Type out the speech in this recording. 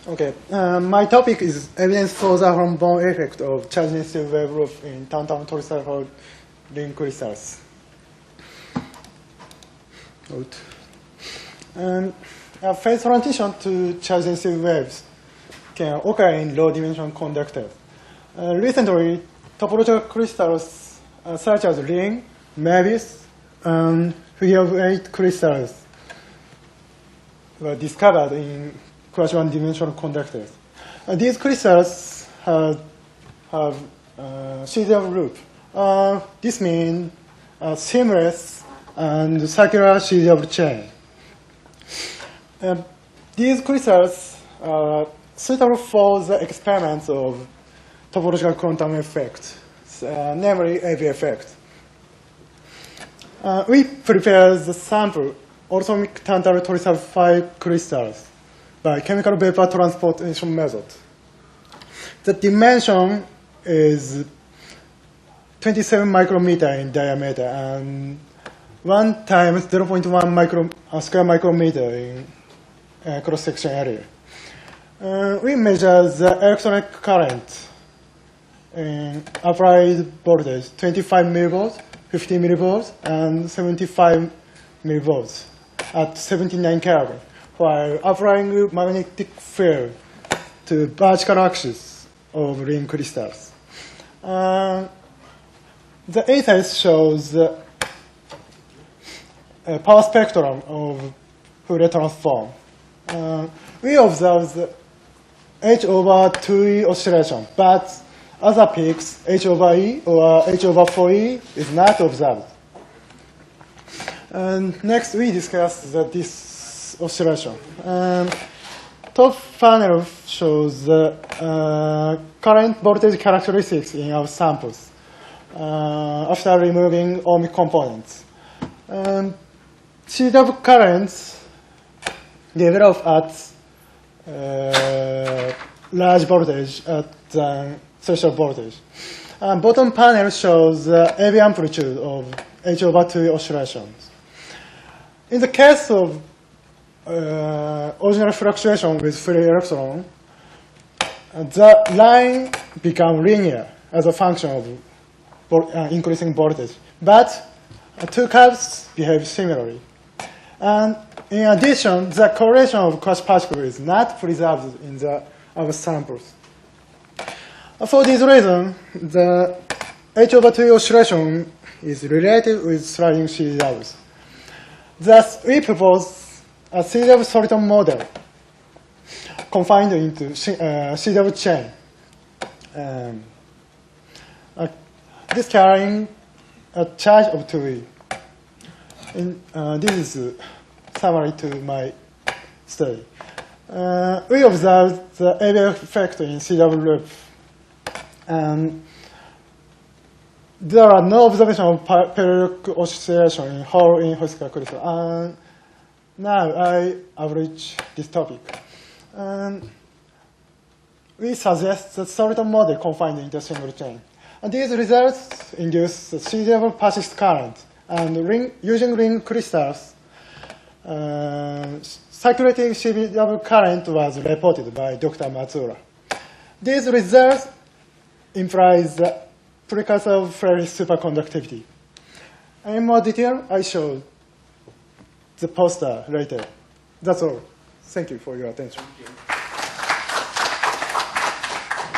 Okay, my topic is evidence for the Aharonov-Bohm effect of charge-density wave loop in tantalum torus ring crystals. Phase transition to charge-density waves can occur in low-dimension conductors. Recently, topological crystals such as ring, Mavis, and figure of 8 crystals were discovered in class 1 dimensional conductors. These crystals have CDF loop. This means a seamless and circular CDF chain. These crystals are suitable for the experiments of topological quantum effects, namely AV effect. We prepare the sample orthomic tantalum torus crystals by chemical vapor transportation method. The dimension is 27 micrometer in diameter and 1 times 0.1 square micrometer in cross-section area. We measure the electronic current in applied voltage 25 millivolts, 50 millivolts, and 75 millivolts at 79 Kelvin, while applying magnetic field to vertical axis of ring crystals. The A-test shows the power spectrum of Fourier transform. We observe the H over 2E oscillation, but other peaks, H over E or H over 4E, is not observed. And next, we discuss this oscillation. Top panel shows the current voltage characteristics in our samples after removing ohmic components. CW currents develop at large voltage at the threshold voltage. Bottom panel shows the AV amplitude of H over 2 oscillations. In the case of original fluctuation with free electron, the line becomes linear as a function of increasing voltage. But two curves behave similarly. And in addition, the correlation of quasi particle is not preserved in our samples. For this reason, the H over 2 oscillation is related with sliding CDWs. Thus, we propose a CDW soliton model confined into CDW chain. This carrying a charge of 2E. This is summary to my study. We observed the AV effect in CW loop. And there are no observations of periodic oscillation in whole in Hosaka crystal. And now I average this topic. We suggest the soliton model confined into a single chain. And these results induce the CW persist current. And using ring crystals, circulating CW current was reported by Dr. Matsuura. These results implies the precursor of Freire superconductivity. In more detail, I show the poster later. That's all. Thank you for your attention.